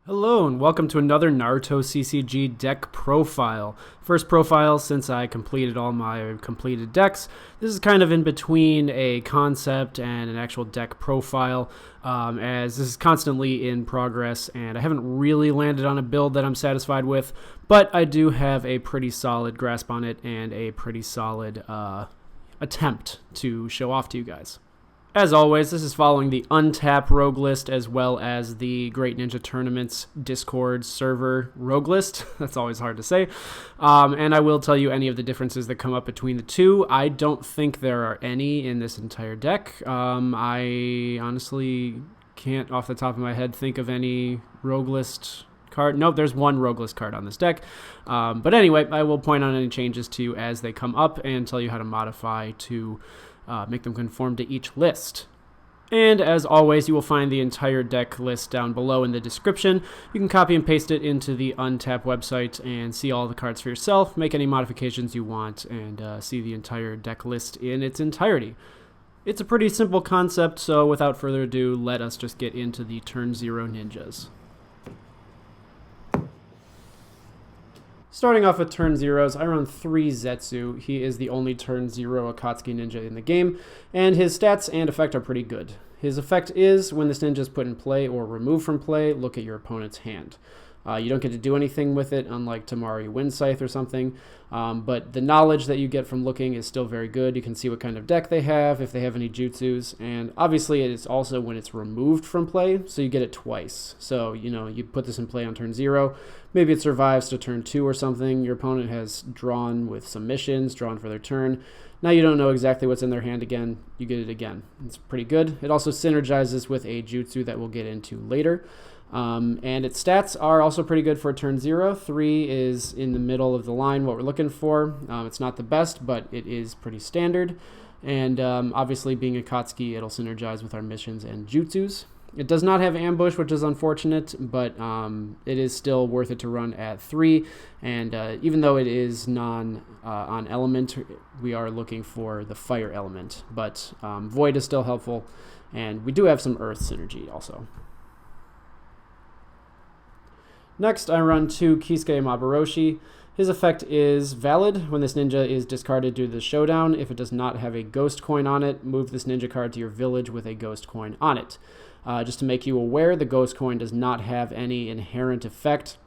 Hello and welcome to another Naruto CCG Deck Profile. First profile since I completed all my completed decks. This is kind of in between a concept and an actual deck profile, as this is constantly in progress and I haven't really landed on a build that I'm satisfied with, but I do have a pretty solid grasp on it and a pretty solid attempt to show off to you guys. As always, this is following the Untap rogue list as well as the Great Ninja Tournament's Discord server rogue list. That's always hard to say. And I will tell you any of the differences that come up between the two. I don't think there are any in this entire deck. I honestly can't, off the top of my head, think of any rogue list card. Nope, there's one rogue list card on this deck. But anyway, I will point out any changes to you as they come up and tell you how to modify to make them conform to each list. And as always, you will find the entire deck list down below in the description. You can copy and paste it into the Untap website and see all the cards for yourself, make any modifications you want, and see the entire deck list in its entirety. It's a pretty simple concept, so without further ado, let us just get into the Turn 0 ninjas. Starting off with turn zeros, I run 3 Zetsu. He is the only turn 0 Akatsuki ninja in the game, and his stats and effect are pretty good. His effect is, when this ninja is put in play or removed from play, look at your opponent's hand. You don't get to do anything with it, unlike Tamari Wind Scythe or something, but the knowledge that you get from looking is still very good. You can see what kind of deck they have, if they have any jutsus, and obviously it's also when it's removed from play, so you get it twice. So, you put this in play on turn 0, maybe it survives to turn 2 or something, your opponent has drawn with some missions, drawn for their turn. Now you don't know exactly what's in their hand again, you get it again. It's pretty good. It also synergizes with a jutsu that we'll get into later. And its stats are also pretty good for a turn 0. 3 is in the middle of the line, what we're looking for. It's not the best, but it is pretty standard. And obviously, being Akatsuki, it'll synergize with our missions and jutsus. It does not have ambush, which is unfortunate, but it is still worth it to run at 3. And even though it is on element, we are looking for the fire element. But void is still helpful, and we do have some earth synergy also. Next, I run 2 Kisuke Maboroshi. His effect is valid when this ninja is discarded due to the showdown. If it does not have a ghost coin on it, move this ninja card to your village with a ghost coin on it. Just to make you aware, the ghost coin does not have any inherent effect.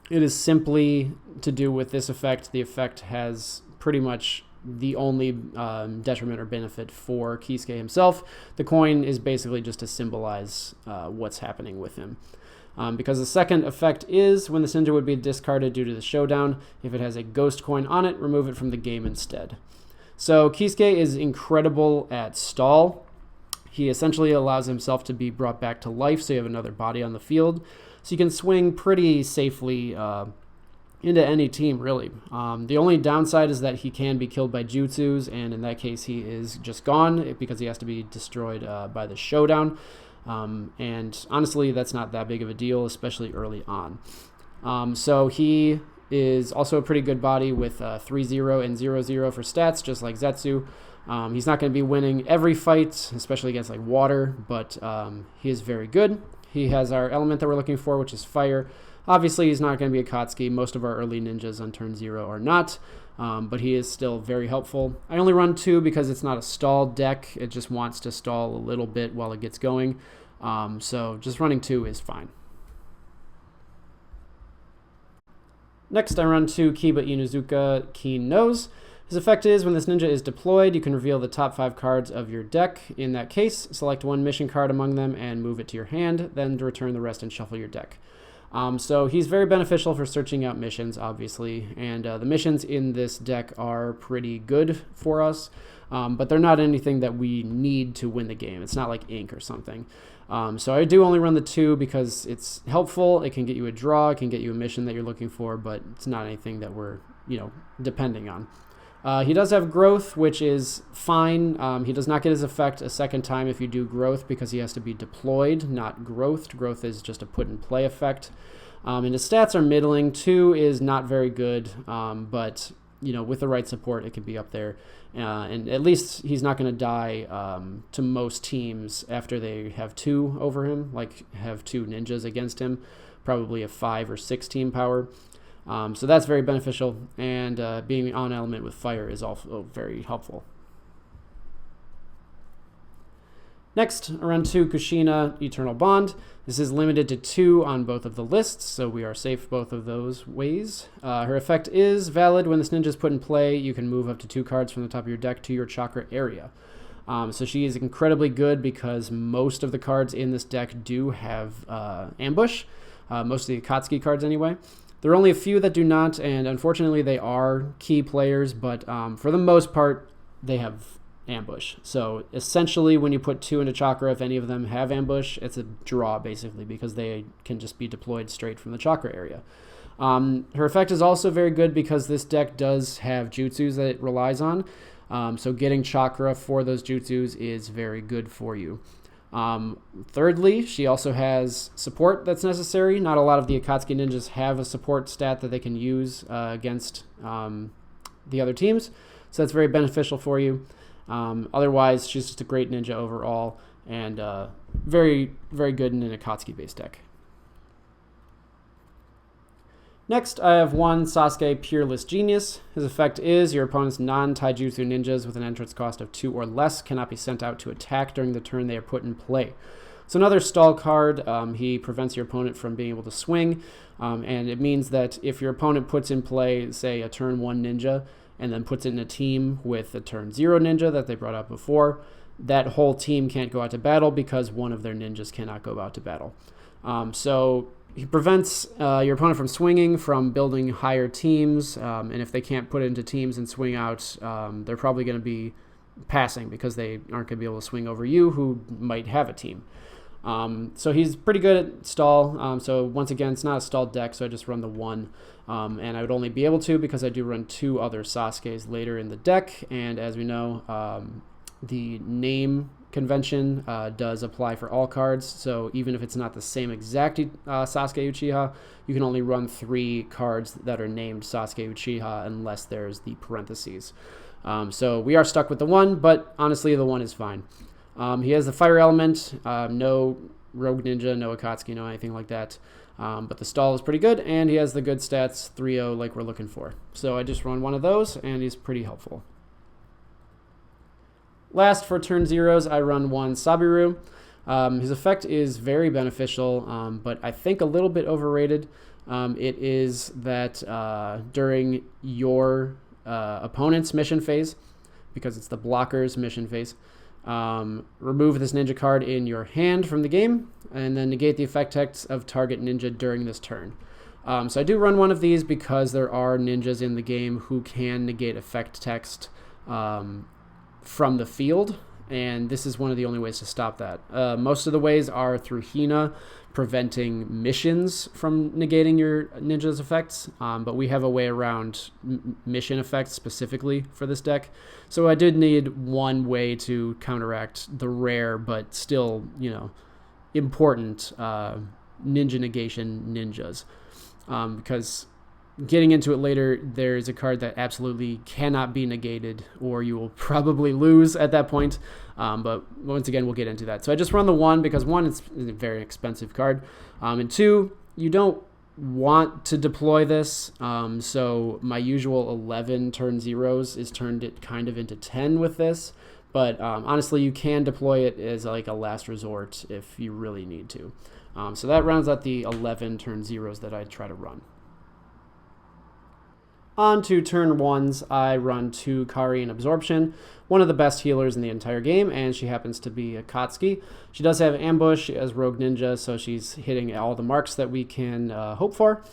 It is simply to do with this effect. The effect has pretty much the only detriment or benefit for Kisuke himself. The coin is basically just to symbolize what's happening with him. Because the second effect is, when this ninja would be discarded due to the showdown, if it has a ghost coin on it, remove it from the game instead. So Kisuke is incredible at stall. He essentially allows himself to be brought back to life, so you have another body on the field. So you can swing pretty safely into any team, really. The only downside is that he can be killed by jutsus, and in that case he is just gone, because he has to be destroyed by the showdown. And honestly, that's not that big of a deal, especially early on. So he is also a pretty good body with 3-0 and 0-0 for stats, just like Zetsu. He's not going to be winning every fight, especially against like water, but he is very good. He has our element that we're looking for, which is fire. Obviously, he's not going to be Akatsuki. Most of our early ninjas on turn 0 are not, but he is still very helpful. I only run 2 because it's not a stall deck. It just wants to stall a little bit while it gets going. So just running 2 is fine. Next, I run 2 Kiba Inuzuka Keen Nose. His effect is, when this ninja is deployed, you can reveal the top 5 cards of your deck. In that case, select 1 mission card among them and move it to your hand, then to return the rest and shuffle your deck. So he's very beneficial for searching out missions, obviously, and the missions in this deck are pretty good for us, but they're not anything that we need to win the game. It's not like Ink or something. So I do only run the 2 because it's helpful. It can get you a draw, it can get you a mission that you're looking for, but it's not anything that we're, depending on. He does have growth, which is fine. He does not get his effect a second time if you do growth, because he has to be deployed, not growthed. Growth is just a put-in-play effect. And his stats are middling. 2 is not very good, but with the right support, it can be up there. And at least he's not going to die to most teams after they have 2 over him, like have 2 ninjas against him. probably a 5 or 6 team power. So that's very beneficial, and being on element with fire is also very helpful. Next, run 2 Kushina Eternal Bond. This is limited to 2 on both of the lists, so we are safe both of those ways. Her effect is valid when this ninja is put in play. You can move up to 2 cards from the top of your deck to your chakra area. So she is incredibly good because most of the cards in this deck do have ambush, most of the Akatsuki cards anyway. There are only a few that do not, and unfortunately they are key players, but for the most part, they have ambush. So essentially when you put 2 into chakra, if any of them have ambush, it's a draw basically because they can just be deployed straight from the chakra area. Her effect is also very good because this deck does have jutsus that it relies on. So getting chakra for those jutsus is very good for you. Thirdly, she also has support that's necessary. Not a lot of the Akatsuki ninjas have a support stat that they can use against the other teams. So that's very beneficial for you. Otherwise, she's just a great ninja overall and very, very good in an Akatsuki-based deck. Next, I have 1 Sasuke Peerless Genius. His effect is your opponent's non-taijutsu ninjas with an entrance cost of 2 or less cannot be sent out to attack during the turn they are put in play. So another stall card. He prevents your opponent from being able to swing, and it means that if your opponent puts in play, say, a turn 1 ninja, and then puts it in a team with a turn 0 ninja that they brought up before, that whole team can't go out to battle because one of their ninjas cannot go out to battle. So he prevents your opponent from swinging, from building higher teams, and if they can't put it into teams and swing out, they're probably going to be passing because they aren't going to be able to swing over you, who might have a team. So he's pretty good at stall. So once again, it's not a stalled deck, so I just run the 1. And I would only be able to because I do run 2 other Sasukes later in the deck. And as we know, the name convention does apply for all cards. So even if it's not the same exact Sasuke Uchiha, you can only run 3 cards that are named Sasuke Uchiha unless there's the parentheses. So we are stuck with the 1, but honestly, the 1 is fine. He has the fire element, no rogue ninja, no Akatsuki, no anything like that. But the stall is pretty good, and he has the good stats, 3-0, like we're looking for. So I just run 1 of those, and he's pretty helpful. Last, for turn 0s, I run 1 Sabiru. His effect is very beneficial, but I think a little bit overrated. It is that during your opponent's mission phase, because it's the blocker's mission phase, remove this ninja card in your hand from the game, and then negate the effect text of target ninja during this turn. So I do run 1 of these because there are ninjas in the game who can negate effect text from the field, and this is one of the only ways to stop that. Most of the ways are through Hina, preventing missions from negating your ninja's effects, but we have a way around mission effects specifically for this deck. So I did need 1 way to counteract the rare but still, important ninja negation ninjas. Because getting into it later, there's a card that absolutely cannot be negated, or you will probably lose at that point. But once again, we'll get into that. So I just run the 1 because 1, it's a very expensive card. And 2, you don't want to deploy this. So my usual 11 turn 0s is turned it kind of into 10 with this. But honestly, you can deploy it as like a last resort if you really need to. So that rounds out the 11 turn 0s that I try to run. On to turn 1s, I run 2 Karin Absorption, one of the best healers in the entire game, and she happens to be Akatsuki. She does have ambush, she has rogue ninja, so she's hitting all the marks that we can hope for.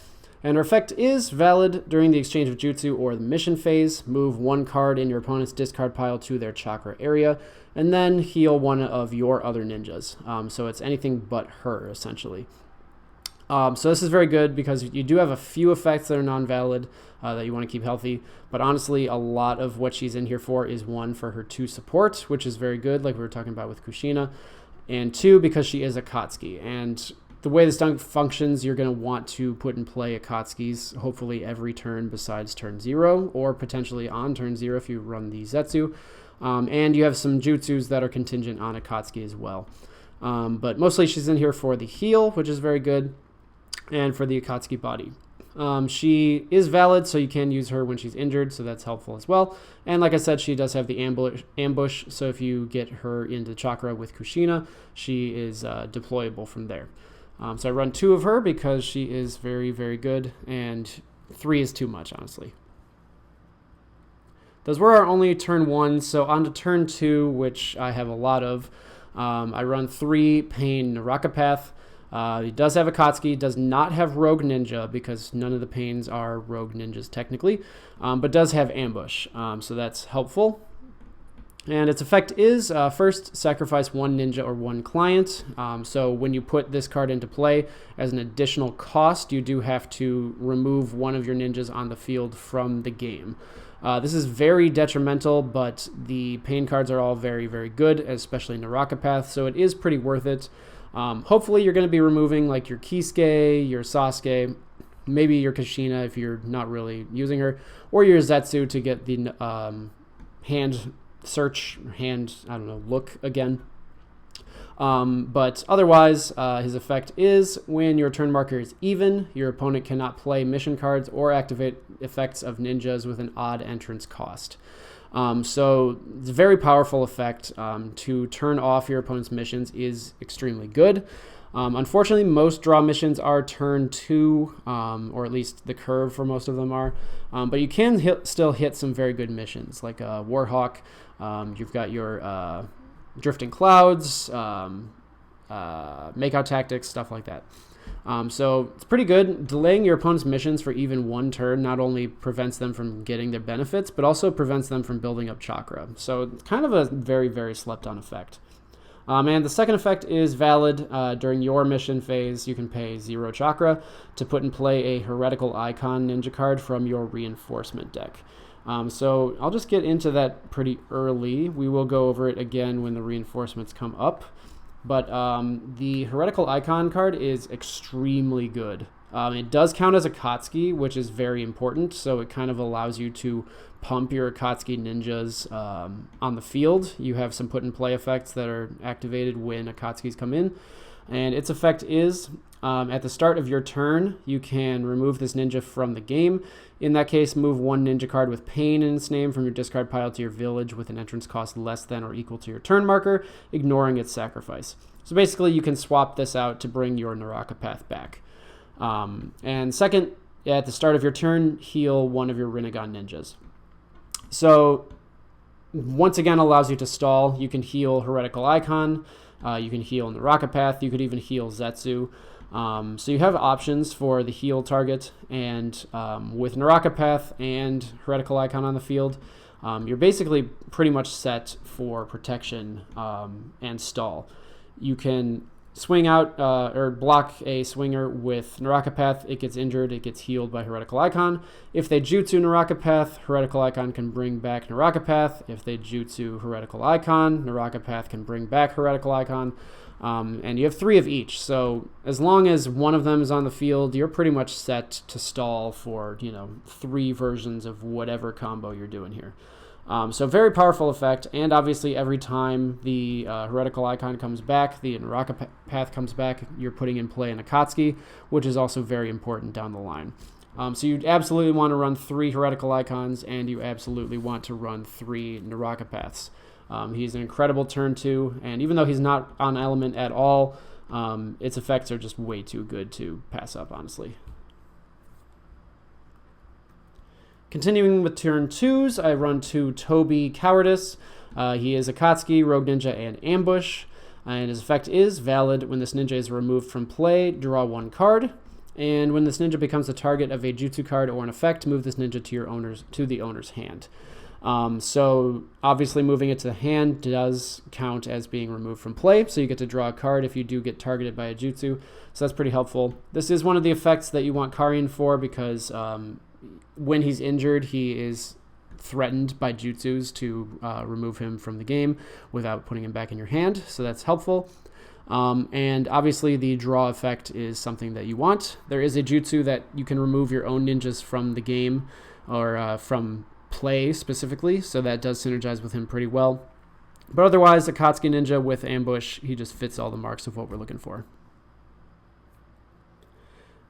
And her effect is valid during the exchange of jutsu or the mission phase. Move 1 card in your opponent's discard pile to their chakra area, and then heal 1 of your other ninjas. So it's anything but her, essentially. So this is very good because you do have a few effects that are non-valid that you want to keep healthy. But honestly, a lot of what she's in here for is 1, for her 2 support, which is very good, like we were talking about with Kushina. And 2, because she is Akatsuki. And the way this deck functions, you're going to want to put in play Akatsukis hopefully every turn besides turn 0, or potentially on turn 0 if you run the Zetsu. And you have some jutsus that are contingent on Akatsuki as well. But mostly she's in here for the heal, which is very good. and for the Akatsuki body. She is valid, so you can use her when she's injured, so that's helpful as well. And like I said, she does have the ambush, so if you get her into chakra with Kushina, she is deployable from there. So I run 2 of her because she is very, very good, and 3 is too much, honestly. Those were our only turn 1, so on to turn 2, which I have a lot of. I run 3 Pain Naraka Path. He does have Akatsuki, does not have Rogue Ninja because none of the Pains are Rogue Ninjas technically, but does have Ambush, so that's helpful. And its effect is, first, sacrifice 1 ninja or 1 client. So when you put this card into play as an additional cost, you do have to remove 1 of your ninjas on the field from the game. This is very detrimental, but the Pain cards are all very, very good, especially Naraka Path, so it is pretty worth it. Hopefully you're going to be removing like your Kisuke, your Sasuke, maybe your Kushina if you're not really using her, or your Zetsu to get the look again. But otherwise, his effect is when your turn marker is even, your opponent cannot play mission cards or activate effects of ninjas with an odd entrance cost. So it's a very powerful effect. To turn off your opponent's missions is extremely good. Unfortunately, most draw missions are turn 2, or at least the curve for most of them are. But you can still hit some very good missions, like Warhawk. You've got your Drifting Clouds, Makeout Tactics, stuff like that. So it's pretty good. Delaying your opponent's missions for even 1 turn not only prevents them from getting their benefits, but also prevents them from building up chakra. So it's kind of a very, very slept on effect. And the second effect is valid. During your mission phase, you can pay 0 chakra to put in play a Heretical Icon ninja card from your reinforcement deck. So I'll just get into that pretty early. We will go over it again when the reinforcements come up. But the Heretical Icon card is extremely good. It does count as Akatsuki, which is very important, so it kind of allows you to pump your Akatsuki ninjas on the field. You have some put-in-play effects that are activated when Akatsukis come in. And its effect is, at the start of your turn, you can remove this ninja from the game. In that case, move 1 ninja card with Pain in its name from your discard pile to your village with an entrance cost less than or equal to your turn marker, ignoring its sacrifice. So basically, you can swap this out to bring your Naraka Path back. And second, at the start of your turn, heal 1 of your Rinnegan ninjas. So once again, allows you to stall. You can heal Heretical Icon. You can heal Naraka Path. You could even heal Zetsu. So you have options for the heal target, and with Naraka Path and Heretical Icon on the field, you're basically pretty much set for protection and stall. You can swing out or block a swinger with Naraka Path. It gets injured, it gets healed by Heretical Icon. If they Jutsu Naraka Path, Heretical Icon can bring back Naraka Path. If they Jutsu Heretical Icon, Naraka Path can bring back Heretical Icon. And you have 3 of each, so as long as one of them is on the field, you're pretty much set to stall for 3 versions of whatever combo you're doing here. So very powerful effect, and obviously every time the Heretical Icon comes back, the Naraka Path comes back, you're putting in play an Akatsuki, which is also very important down the line. So you absolutely want to run 3 Heretical Icons, and you absolutely want to run 3 Naraka Paths. He's an incredible turn 2, and even though he's not on element at all, its effects are just way too good to pass up, honestly. Continuing with turn 2s, I run 2 Tobi Cowardice. He is Akatsuki, Rogue Ninja, and Ambush, and his effect is valid when this ninja is removed from play, draw 1 card, and when this ninja becomes the target of a Jutsu card or an effect, move this ninja to the owner's hand. So obviously moving it to the hand does count as being removed from play, so you get to draw a card if you do get targeted by a Jutsu, so that's pretty helpful. This is one of the effects that you want Karin for because when he's injured, he is threatened by Jutsus to remove him from the game without putting him back in your hand, so that's helpful. And obviously the draw effect is something that you want. There is a Jutsu that you can remove your own ninjas from the game or from play specifically, so that does synergize with him pretty well. But otherwise, Akatsuki Ninja with Ambush, he just fits all the marks of what we're looking for.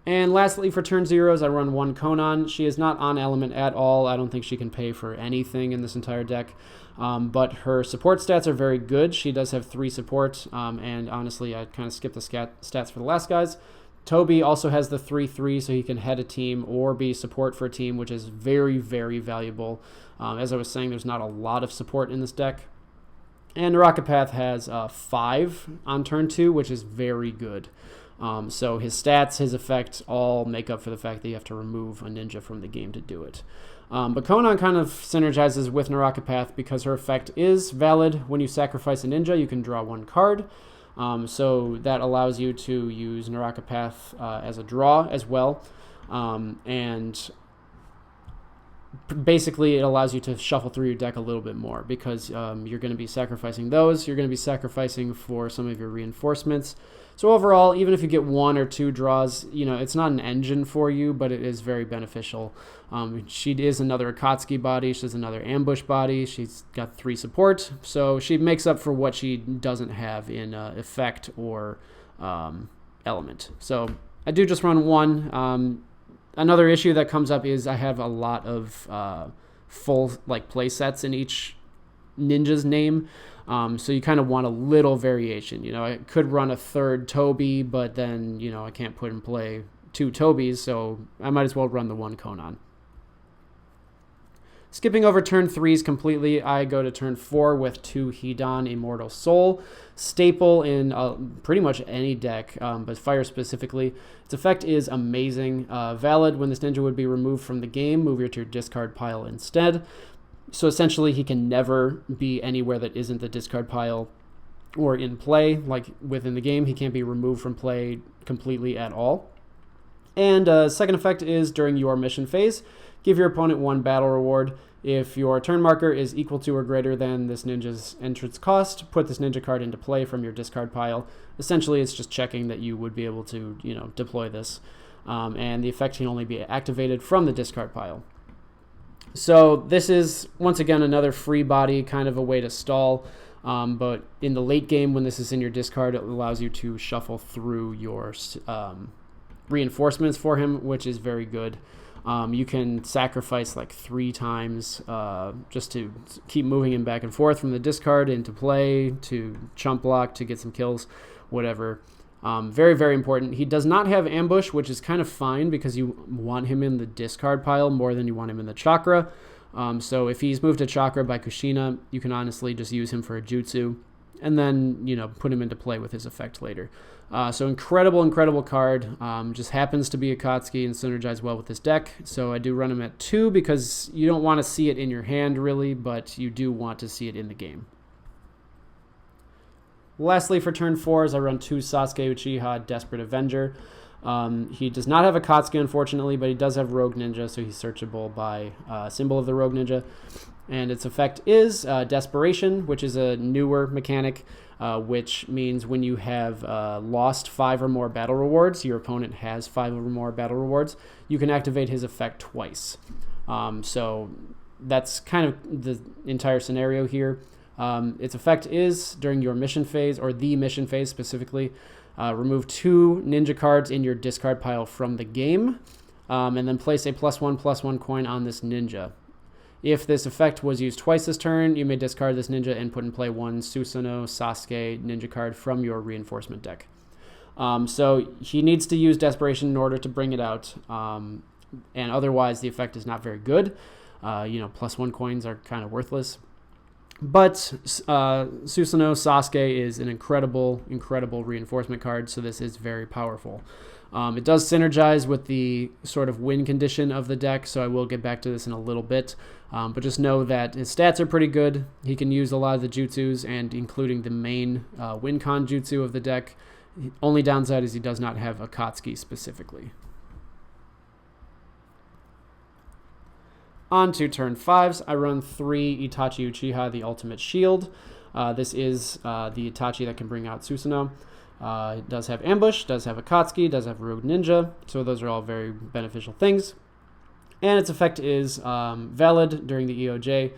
And lastly, for turn zeros, I run one Konan. She is not on element at all. I don't think she can pay for anything in this entire deck. But her support stats are very good. She does have 3 support, and honestly, I kind of skipped the stats for the last guys. Tobi also has the 3/3, so he can head a team or be support for a team, which is very, very valuable. As I was saying, there's not a lot of support in this deck. And Naraka Path has 5 on turn 2, which is very good. So his stats, his effect, all make up for the fact that you have to remove a ninja from the game to do it. But Konan kind of synergizes with Naraka Path because her effect is valid. When you sacrifice a ninja, you can draw 1 card. So that allows you to use Naraka Path as a draw as well. And basically it allows you to shuffle through your deck a little bit more because you're going to be sacrificing those. You're going to be sacrificing for some of your reinforcements. So overall, even if you get 1 or 2 draws, it's not an engine for you, but it is very beneficial. She is another Akatsuki body. She's another ambush body. She's got 3 support. So she makes up for what she doesn't have in effect or element. So I do just run 1. Another issue that comes up is I have a lot of full play sets in each ninja's name. So you kind of want a little variation. I could run a 3rd Tobi, but then, I can't put in play 2 Tobis, so I might as well run the 1 Konan. Skipping over turn 3s completely, I go to turn 4 with 2 Hidan Immortal Soul. Staple in pretty much any deck, but Fire specifically. Its effect is amazing. Valid when this ninja would be removed from the game, move it to your discard pile instead. So essentially, he can never be anywhere that isn't the discard pile or in play, like within the game. He can't be removed from play completely at all. And second effect is during your mission phase, give your opponent 1 battle reward. If your turn marker is equal to or greater than this ninja's entrance cost, put this ninja card into play from your discard pile. Essentially, it's just checking that you would be able to, deploy this. And the effect can only be activated from the discard pile. So this is, once again, another free body, kind of a way to stall. But in the late game, when this is in your discard, it allows you to shuffle through your reinforcements for him, which is very good. You can sacrifice 3 times just to keep moving him back and forth from the discard into play, to chump block, to get some kills, whatever. Very, very important. He does not have ambush, which is kind of fine because you want him in the discard pile more than you want him in the chakra. So if he's moved to chakra by Kushina, you can honestly just use him for a jutsu and then, put him into play with his effect later. So incredible card. Just happens to be Akatsuki and synergize well with this deck. So I do run him at 2 because you don't want to see it in your hand really, but you do want to see it in the game. Lastly, for turn 4, I run 2 Sasuke Uchiha, Desperate Avenger. He does not have Akatsuki, unfortunately, but he does have Rogue Ninja, so he's searchable by symbol of the Rogue Ninja. And its effect is Desperation, which is a newer mechanic, which means when you have lost 5 or more battle rewards, your opponent has 5 or more battle rewards, you can activate his effect twice. So that's kind of the entire scenario here. Its effect is during your mission phase, or the mission phase specifically, remove 2 ninja cards in your discard pile from the game, and then place a +1/+1 coin on this ninja. If this effect was used twice this turn, you may discard this ninja and put in play 1 Susano'o Sasuke ninja card from your reinforcement deck. So he needs to use Desperation in order to bring it out, and otherwise the effect is not very good. +1 coins are kind of worthless. But Susano'o Sasuke is an incredible reinforcement card, so this is very powerful. It does synergize with the sort of win condition of the deck, so I will get back to this in a little bit. But just know that his stats are pretty good. He can use a lot of the jutsus, and including the main win con jutsu of the deck. Only downside is he does not have Akatsuki specifically. On to turn 5s, I run 3 Itachi Uchiha, the Ultimate Shield. This is the Itachi that can bring out Susano'o. It does have Ambush, does have Akatsuki, does have Rogue Ninja, so those are all very beneficial things. And its effect is valid during the EOJ.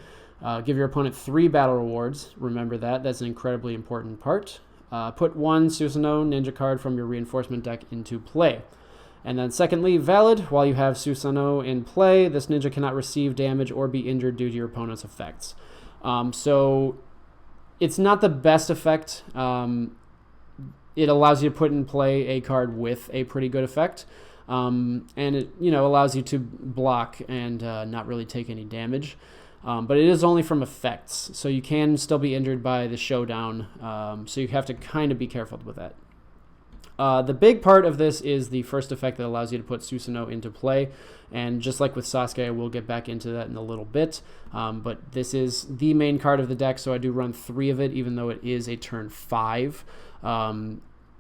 Give your opponent 3 battle rewards. Remember that. That's an incredibly important part. Put 1 Susano'o ninja card from your reinforcement deck into play. And then secondly, valid, while you have Susano'o in play, this ninja cannot receive damage or be injured due to your opponent's effects. So it's not the best effect. It allows you to put in play a card with a pretty good effect. And it, allows you to block and not really take any damage. But it is only from effects, so you can still be injured by the showdown. So you have to kind of be careful with that. The big part of this is the first effect that allows you to put Susano'o into play. And just like with Sasuke, I will get back into that in a little bit. But this is the main card of the deck, so I do run 3 of it, even though it is a turn 5.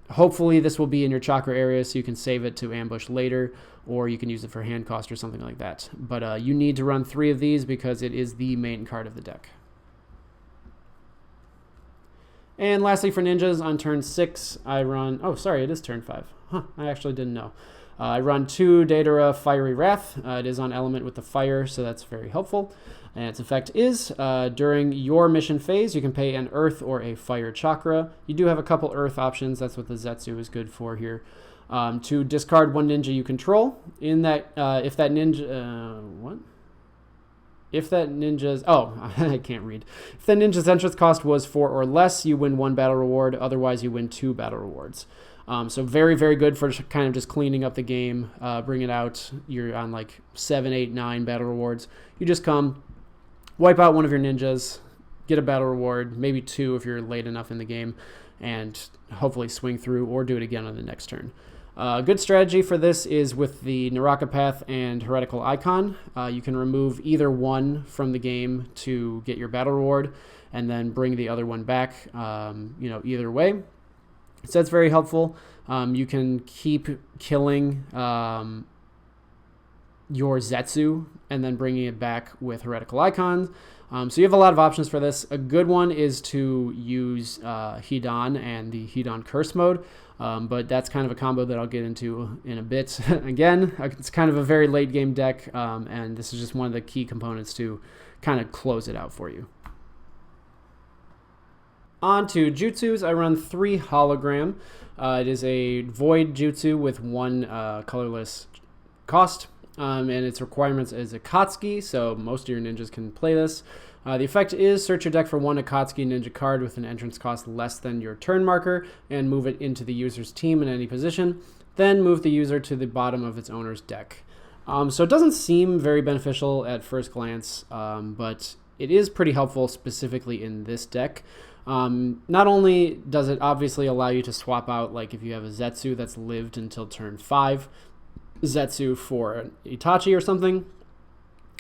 Hopefully this will be in your chakra area so you can save it to ambush later, or you can use it for hand cost or something like that. But you need to run 3 of these because it is the main card of the deck. And lastly for ninjas, on turn 6, I run... Oh, sorry, it is turn 5. I actually didn't know. I run 2 Deidara Fiery Wrath. It is on element with the fire, so that's very helpful. And its effect is, during your mission phase, you can pay an earth or a fire chakra. You do have a couple earth options. That's what the Zetsu is good for here. To discard 1 ninja you control. In that, if that ninja... what? If that ninja's... Oh, I can't read. If that ninja's entrance cost was 4 or less, you win 1 battle reward. Otherwise, you win 2 battle rewards. So very, very good for kind of just cleaning up the game. Bring it out. You're on like 7, 8, 9 battle rewards. You just come, wipe out one of your ninjas, get a battle reward, maybe 2 if you're late enough in the game, and hopefully swing through or do it again on the next turn. Good strategy for this is with the Naraka Path and Heretical Icon. You can remove either one from the game to get your battle reward and then bring the other one back, either way. So that's very helpful. You can keep killing your Zetsu and then bringing it back with Heretical Icons. So you have a lot of options for this. A good one is to use Hidan and the Hidan Curse mode, but that's kind of a combo that I'll get into in a bit. Again, it's kind of a very late game deck, and this is just one of the key components to kind of close it out for you. On to Jutsus, I run 3 Hologram. It is a Void Jutsu with 1 colorless cost, and its requirements is Akatsuki, so most of your ninjas can play this. The effect is search your deck for 1 Akatsuki ninja card with an entrance cost less than your turn marker and move it into the user's team in any position. Then move the user to the bottom of its owner's deck. So it doesn't seem very beneficial at first glance, but it is pretty helpful specifically in this deck. Not only does it obviously allow you to swap out, like if you have a Zetsu that's lived until turn 5, Zetsu for an Itachi or something,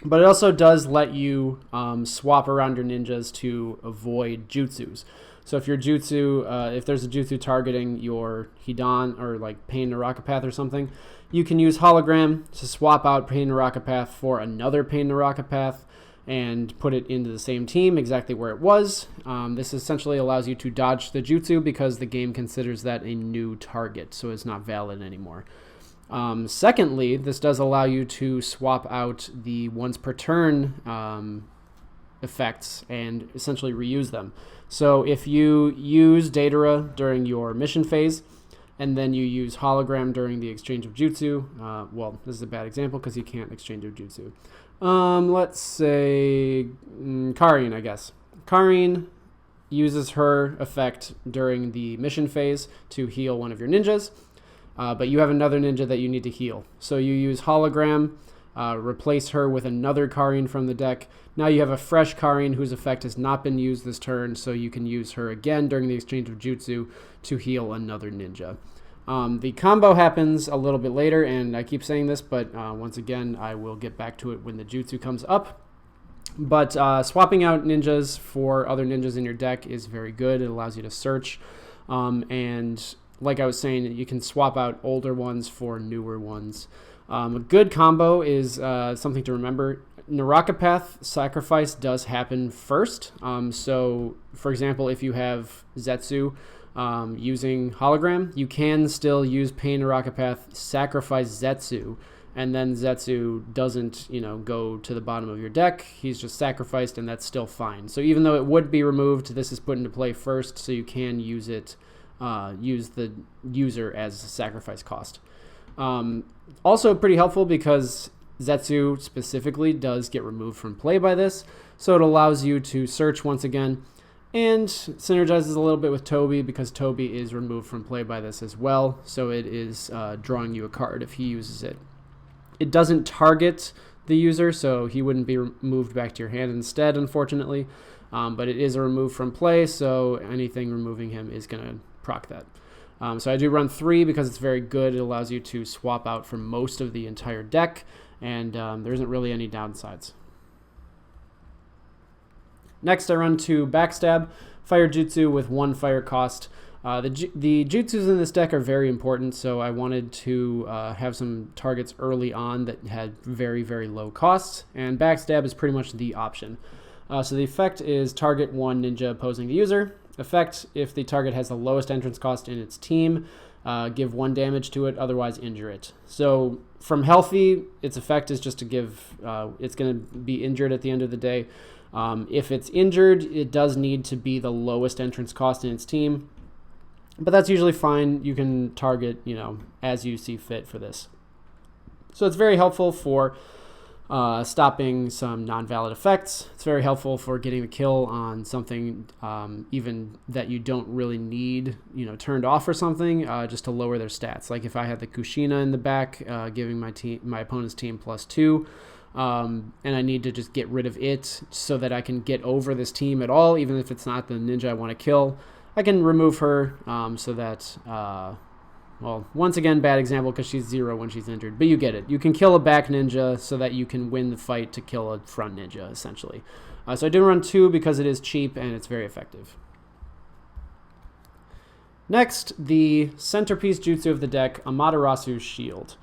but it also does let you swap around your ninjas to avoid jutsus. So if your jutsu, if there's a jutsu targeting your Hidan or like Pain Naraka Path or something, you can use Hologram to swap out Pain Naraka Path for another Pain Naraka Path and put it into the same team exactly where it was. This essentially allows you to dodge the jutsu because the game considers that a new target, so it's not valid anymore. Secondly, this does allow you to swap out the once per turn effects and essentially reuse them. So if you use Deidara during your mission phase, and then you use Hologram during the exchange of jutsu, well, this is a bad example because you can't exchange of jutsu. Let's say Karin, I guess. Karin uses her effect during the mission phase to heal one of your ninjas, but you have another ninja that you need to heal. So you use Hologram, replace her with another Karin from the deck. Now you have a fresh Karin whose effect has not been used this turn, so you can use her again during the exchange of jutsu to heal another ninja. The combo happens a little bit later, and I keep saying this, but once again, I will get back to it when the jutsu comes up. But swapping out ninjas for other ninjas in your deck is very good. It allows you to search, and like I was saying, you can swap out older ones for newer ones. A good combo is something to remember. Naraka Path sacrifice does happen first. So, for example, if you have Zetsu using Hologram, you can still use Pain Naraka Path, sacrifice Zetsu, and then Zetsu doesn't, go to the bottom of your deck. He's just sacrificed, and that's still fine. So even though it would be removed, this is put into play first, so you can use it, use the user as a sacrifice cost. Also pretty helpful because Zetsu specifically does get removed from play by this, so it allows you to search once again, and synergizes a little bit with Tobi because Tobi is removed from play by this as well, so it is drawing you a card if he uses it. It doesn't target the user, so he wouldn't be moved back to your hand instead, unfortunately, but it is a remove from play, so anything removing him is going to proc that. So I do run 3 because it's very good. It allows you to swap out for most of the entire deck, and there isn't really any downsides. Next, I run 2 Backstab, Fire Jutsu with 1 fire cost. The Jutsus in this deck are very important, so I wanted to have some targets early on that had very, very low costs, and Backstab is pretty much the option. So the effect is target 1 ninja opposing the user. Effect, if the target has the lowest entrance cost in its team, give 1 damage to it, otherwise injure it. So from healthy, its effect is just to give, it's going to be injured at the end of the day. If it's injured, it does need to be the lowest entrance cost in its team, but that's usually fine. You can target, as you see fit for this. So it's very helpful for stopping some non-valid effects. It's very helpful for getting the kill on something even that you don't really need, turned off or something, just to lower their stats. Like if I had the Kushina in the back, giving my opponent's team +2, and I need to just get rid of it so that I can get over this team at all, even if it's not the ninja I want to kill. I can remove her so that, well, once again, bad example because she's 0 when she's injured, but you get it. You can kill a back ninja so that you can win the fight to kill a front ninja, essentially. So I do run 2 because it is cheap and it's very effective. Next, the centerpiece jutsu of the deck, Amaterasu Shield.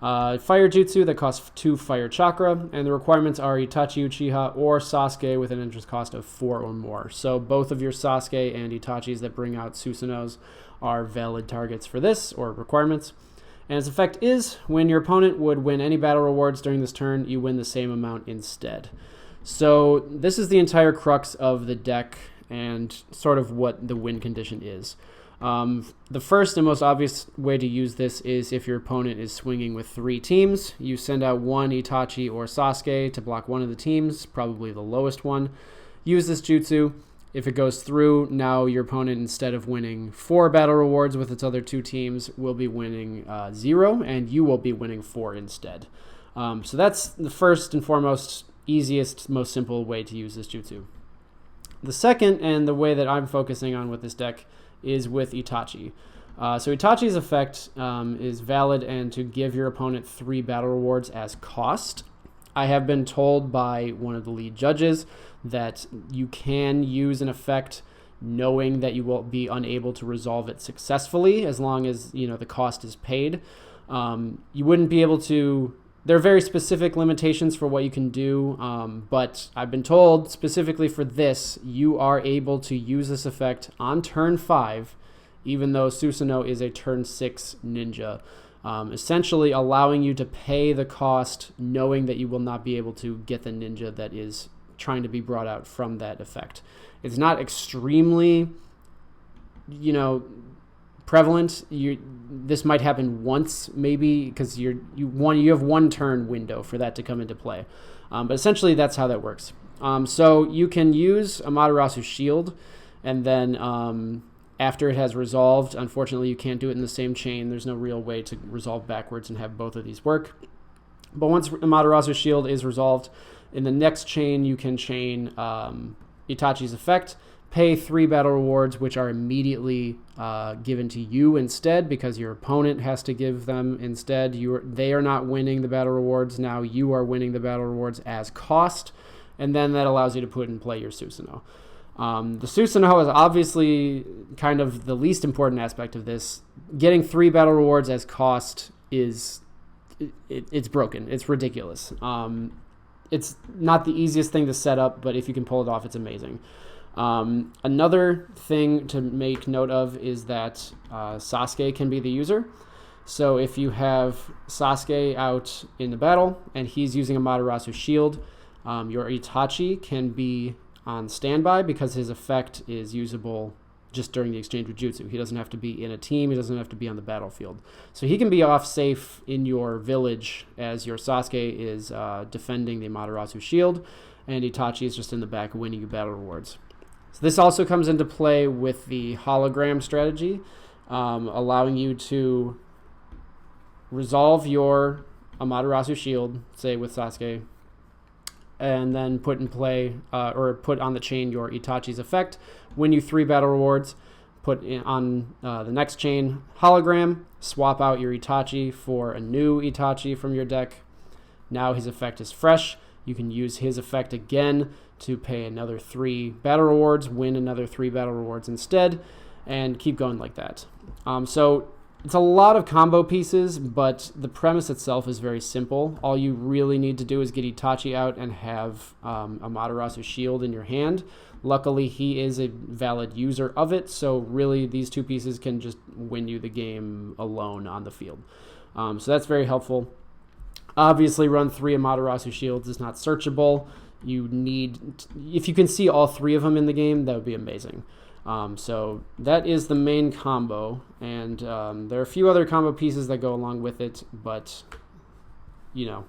Fire jutsu that costs 2 fire chakra, and the requirements are Itachi Uchiha or Sasuke with an entrance cost of 4 or more. So both of your Sasuke and Itachis that bring out Susano'os are valid targets for this, or requirements. And its effect is, when your opponent would win any battle rewards during this turn, you win the same amount instead. So this is the entire crux of the deck and sort of what the win condition is. The first and most obvious way to use this is if your opponent is swinging with 3 teams. You send out 1 Itachi or Sasuke to block one of the teams, probably the lowest one. Use this jutsu. If it goes through, now your opponent, instead of winning 4 battle rewards with its other 2 teams, will be winning 0, and you will be winning 4 instead. So that's the first and foremost, easiest, most simple way to use this jutsu. The second, and the way that I'm focusing on with this deck, is with Itachi. So Itachi's effect is valid and to give your opponent 3 battle rewards as cost. I have been told by one of the lead judges that you can use an effect knowing that you will be unable to resolve it successfully as long as the cost is paid. You wouldn't be able to. There are very specific limitations for what you can do, but I've been told specifically for this, you are able to use this effect on turn 5, even though Susano'o is a turn 6 ninja, essentially allowing you to pay the cost knowing that you will not be able to get the ninja that is trying to be brought out from that effect. It's not extremely, prevalent. This might happen once, maybe, because you have 1 turn window for that to come into play. But essentially, that's how that works. So you can use Amaterasu Shield, and then after it has resolved, unfortunately, you can't do it in the same chain. There's no real way to resolve backwards and have both of these work. But once Amaterasu Shield is resolved, in the next chain, you can chain Itachi's effect, pay 3 battle rewards, which are immediately given to you instead because your opponent has to give them instead. They are not winning the battle rewards. Now you are winning the battle rewards as cost, and then that allows you to put in play your Susano'o. The Susano'o is obviously kind of the least important aspect of this. Getting 3 battle rewards as cost is it's broken. It's ridiculous. It's not the easiest thing to set up, but if you can pull it off, it's amazing. Another thing to make note of is that Sasuke can be the user. So if you have Sasuke out in the battle and he's using Amaterasu Shield, your Itachi can be on standby because his effect is usable just during the exchange with Jutsu. He doesn't have to be in a team. He doesn't have to be on the battlefield. So he can be off safe in your village as your Sasuke is defending the Amaterasu Shield, and Itachi is just in the back winning you battle rewards. So this also comes into play with the hologram strategy, allowing you to resolve your Amaterasu Shield, say with Sasuke, and then put in play or put on the chain your Itachi's effect. Win you 3 battle rewards. Put on the next chain hologram. Swap out your Itachi for a new Itachi from your deck. Now his effect is fresh. You can use his effect again to pay another 3 battle rewards, win another 3 battle rewards instead, and keep going like that. So it's a lot of combo pieces, but the premise itself is very simple. All you really need to do is get Itachi out and have Amaterasu Shield in your hand. Luckily, he is a valid user of it, so really these 2 pieces can just win you the game alone on the field. So that's very helpful. Obviously, run 3 Amaterasu Shields is not searchable. You need, if you can see all 3 of them in the game, that would be amazing. So that is the main combo, and there are a few other combo pieces that go along with it, but, you know,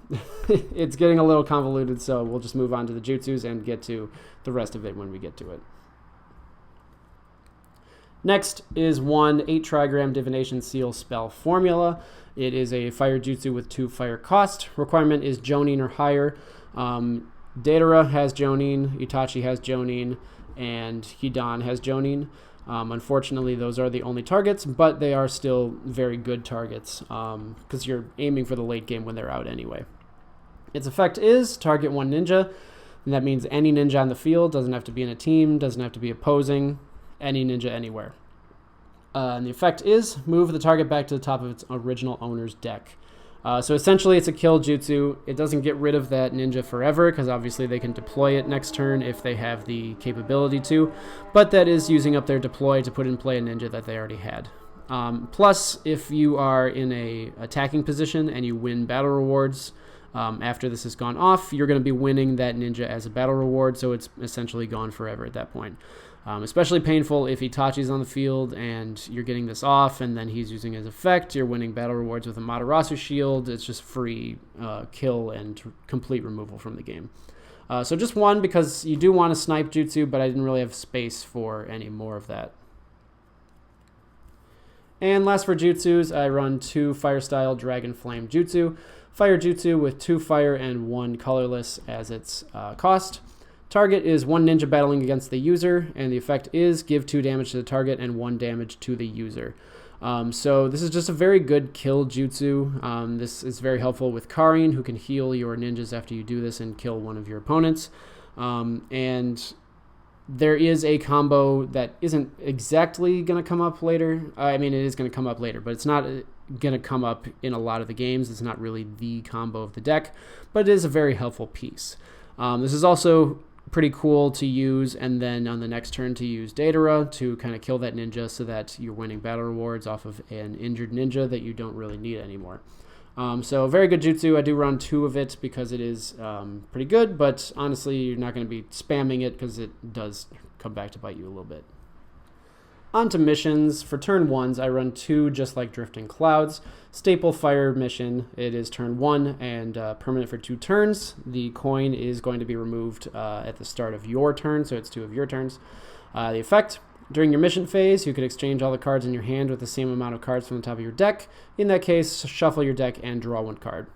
it's getting a little convoluted, so we'll just move on to the jutsus and get to the rest of it when we get to it. Next is 1 8 Trigram Divination Seal spell formula. It is a fire jutsu with 2 fire cost. Requirement is Jonin or higher. Deidara has Jonin, Itachi has Jonin, and Hidan has Jonin. Unfortunately, those are the only targets, but they are still very good targets because you're aiming for the late game when they're out anyway. Its effect is target 1 ninja, and that means any ninja on the field. Doesn't have to be in a team, doesn't have to be opposing, any ninja anywhere. And the effect is move the target back to the top of its original owner's deck. So essentially it's a kill jutsu. It doesn't get rid of that ninja forever because obviously they can deploy it next turn if they have the capability to, but that is using up their deploy to put in play a ninja that they already had. Plus, if you are in a attacking position and you win battle rewards after this has gone off, you're going to be winning that ninja as a battle reward, so it's essentially gone forever at that point. Especially painful if Itachi's on the field and you're getting this off and then he's using his effect. You're winning battle rewards with a Amaterasu Shield. It's just free kill and complete removal from the game. So just 1 because you do want to snipe jutsu, but I didn't really have space for any more of that. And last for jutsus, I run 2 Fire Style Dragon Flame Jutsu. Fire Jutsu with 2 fire and 1 colorless as its cost. Target is 1 ninja battling against the user, and the effect is give 2 damage to the target and 1 damage to the user. So this is just a very good kill jutsu. This is very helpful with Karin, who can heal your ninjas after you do this and kill one of your opponents. And there is a combo that isn't exactly going to come up later. I mean, it is going to come up later, but it's not going to come up in a lot of the games. It's not really the combo of the deck, but it is a very helpful piece. This is also pretty cool to use, and then on the next turn to use Deidara to kind of kill that ninja so that you're winning battle rewards off of an injured ninja that you don't really need anymore. So very good jutsu. I do run 2 of it because it is pretty good, but honestly you're not going to be spamming it because it does come back to bite you a little bit. On to missions. For turn 1s, I run 2 Just Like Drifting Clouds. Staple Fire mission. It is turn 1 and permanent for 2 turns. The coin is going to be removed at the start of your turn, so it's 2 of your turns. The effect. During your mission phase, you could exchange all the cards in your hand with the same amount of cards from the top of your deck. In that case, shuffle your deck and draw 1 card.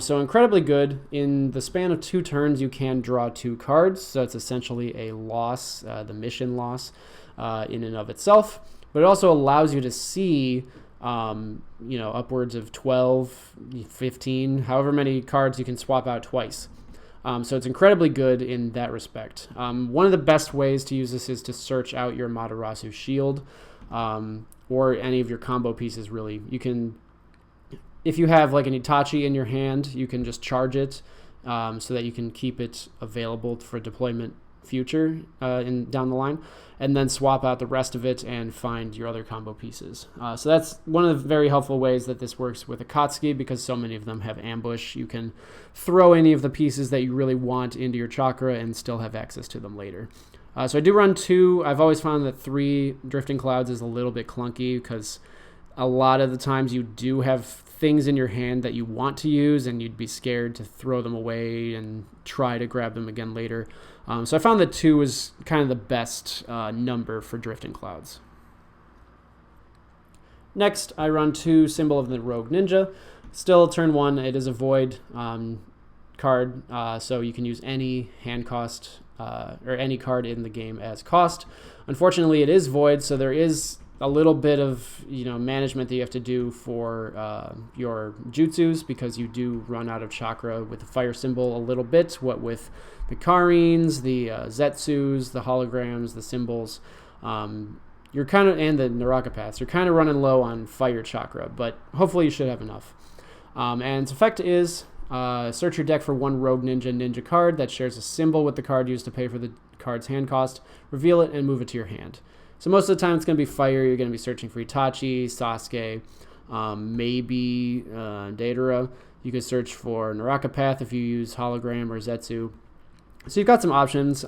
So incredibly good. In the span of 2 turns, you can draw 2 cards, so it's essentially a loss, the mission loss. In and of itself, but it also allows you to see, upwards of 12, 15, however many cards you can swap out twice. So it's incredibly good in that respect. One of the best ways to use this is to search out your Amaterasu Shield, or any of your combo pieces, really. You can, if you have like an Itachi in your hand, you can just charge it so that you can keep it available for deployment future down the line, and then swap out the rest of it and find your other combo pieces. So that's one of the very helpful ways that this works with Akatsuki, because so many of them have ambush. You can throw any of the pieces that you really want into your chakra and still have access to them later. So I do run 2. I've always found that 3 Drifting Clouds is a little bit clunky because a lot of the times you do have things in your hand that you want to use and you'd be scared to throw them away and try to grab them again later. So I found that 2 is kind of the best number for Drifting Clouds. Next, I run 2 Symbol of the Rogue Ninja. Still turn 1, it is a void card, so you can use any hand cost or any card in the game as cost. Unfortunately, it is void, so there is a little bit of management that you have to do for your jutsus, because you do run out of chakra with the fire symbol a little bit. What with the Karins, the Zetsus, the holograms, the symbols, you're kind of, and the Naraka Paths, you're kind of running low on fire chakra, but hopefully you should have enough. And its effect is search your deck for 1 Rogue Ninja card that shares a symbol with the card used to pay for the card's hand cost. Reveal it and move it to your hand. So most of the time it's going to be fire. You're going to be searching for Itachi, Sasuke, maybe Deidara. You could search for Naraka Path if you use Hologram or Zetsu. So you've got some options.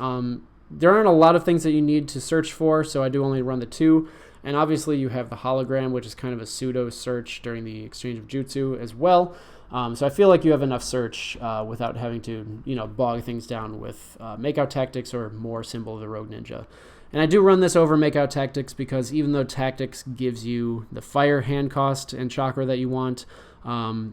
There aren't a lot of things that you need to search for, so I do only run the 2. And obviously you have the Hologram, which is kind of a pseudo search during the exchange of jutsu as well. So I feel like you have enough search without having to bog things down with Makeout Tactics or more Symbol of the Rogue Ninja. And I do run this over Makeout Tactics because even though Tactics gives you the fire hand cost and chakra that you want,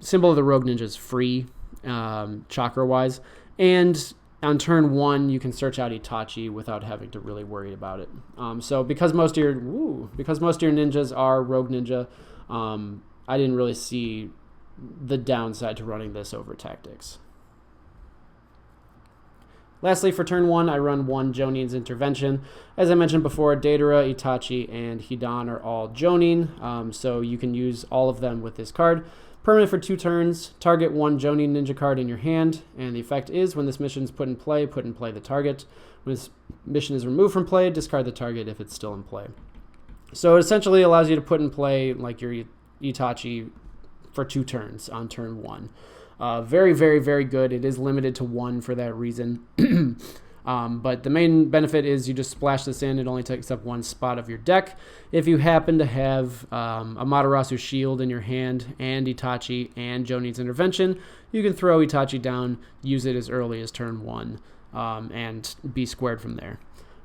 Symbol of the Rogue Ninja is free chakra-wise. And on turn 1, you can search out Itachi without having to really worry about it. So because most of your ninjas are Rogue Ninja, I didn't really see the downside to running this over Tactics. Lastly, for turn 1, I run 1 Jonin's Intervention. As I mentioned before, Deidara, Itachi, and Hidan are all Jonin, so you can use all of them with this card. Permanent for 2 turns, target 1 Jonin ninja card in your hand, and the effect is when this mission is put in play the target. When this mission is removed from play, discard the target if it's still in play. So it essentially allows you to put in play like your Itachi for 2 turns on turn 1. Very, very, very good. It is limited to 1 for that reason. But the main benefit is you just splash this in. It only takes up 1 spot of your deck. If you happen to have Amaterasu Shield in your hand and Itachi and Jonin's Intervention, you can throw Itachi down, use it as early as turn 1, and be squared from there.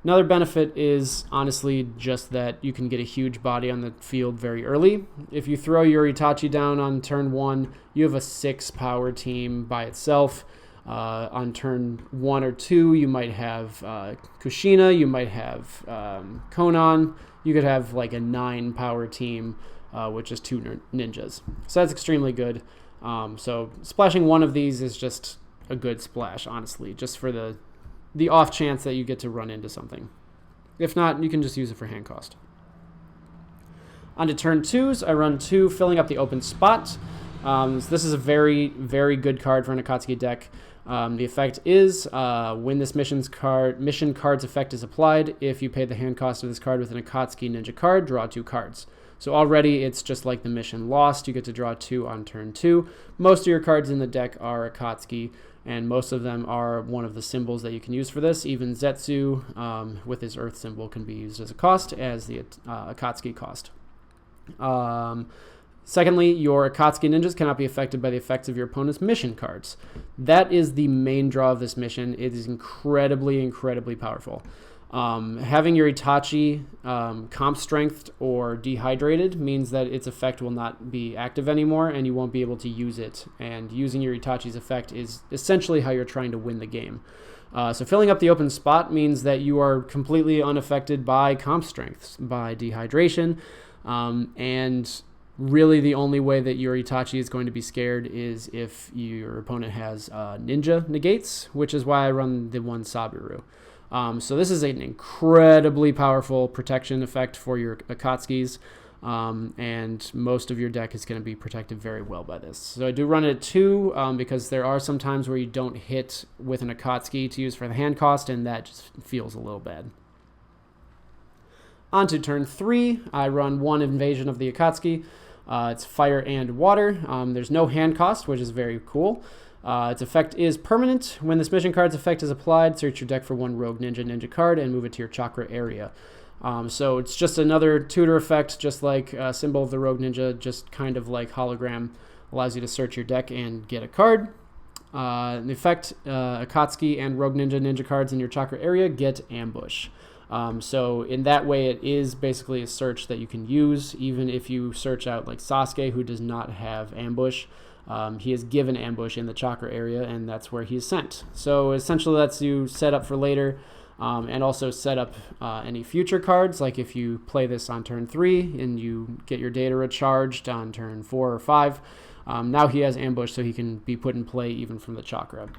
Another benefit is honestly just that you can get a huge body on the field very early. If you throw your Itachi down on turn 1, you have a 6 power team by itself. On turn 1 or 2, you might have Kushina, you might have Konan. You could have like a 9 power team with just 2 ninjas. So that's extremely good. So splashing 1 of these is just a good splash, honestly, just for the off chance that you get to run into something. If not, you can just use it for hand cost. On to turn 2s, I run 2 Filling Up the Open Spot. So this is a very, very good card for an Akatsuki deck. The effect is when this mission card's effect is applied, if you pay the hand cost of this card with an Akatsuki ninja card, draw 2 cards. So already it's just like the mission lost. You get to draw 2 on turn 2. Most of your cards in the deck are Akatsuki, and most of them are one of the symbols that you can use for this. Even Zetsu, with his earth symbol, can be used as a cost, as the Akatsuki cost. Secondly, your Akatsuki ninjas cannot be affected by the effects of your opponent's mission cards. That is the main draw of this mission. It is incredibly, incredibly powerful. Having your Itachi comp strength or dehydrated means that its effect will not be active anymore and you won't be able to use it. And using your Itachi's effect is essentially how you're trying to win the game. So filling up the open spot means that you are completely unaffected by comp strengths, by dehydration, and really the only way that your Itachi is going to be scared is if your opponent has ninja negates, which is why I run the 1 Sabiru. So this is an incredibly powerful protection effect for your Akatsukis, and most of your deck is going to be protected very well by this. So I do run it at 2 because there are some times where you don't hit with an Akatsuki to use for the hand cost, and that just feels a little bad. On to turn 3, I run 1 Invasion of the Akatsuki. It's fire and water. There's no hand cost, which is very cool. Its effect is permanent. When this mission card's effect is applied, search your deck for one Rogue Ninja card and move it to your chakra area. So it's just another tutor effect, just like Symbol of the Rogue Ninja, just kind of like Hologram, allows you to search your deck and get a card. The effect, Akatsuki and Rogue Ninja cards in your chakra area get ambush. So in that way, it is basically a search that you can use, even if you search out like Sasuke, who does not have ambush. He is given ambush in the chakra area, and that's where he is sent. So essentially lets you set up for later, and also set up any future cards, like if you play this on turn 3 and you get your Deidara charged on turn 4 or 5, now he has ambush, so he can be put in play even from the chakra.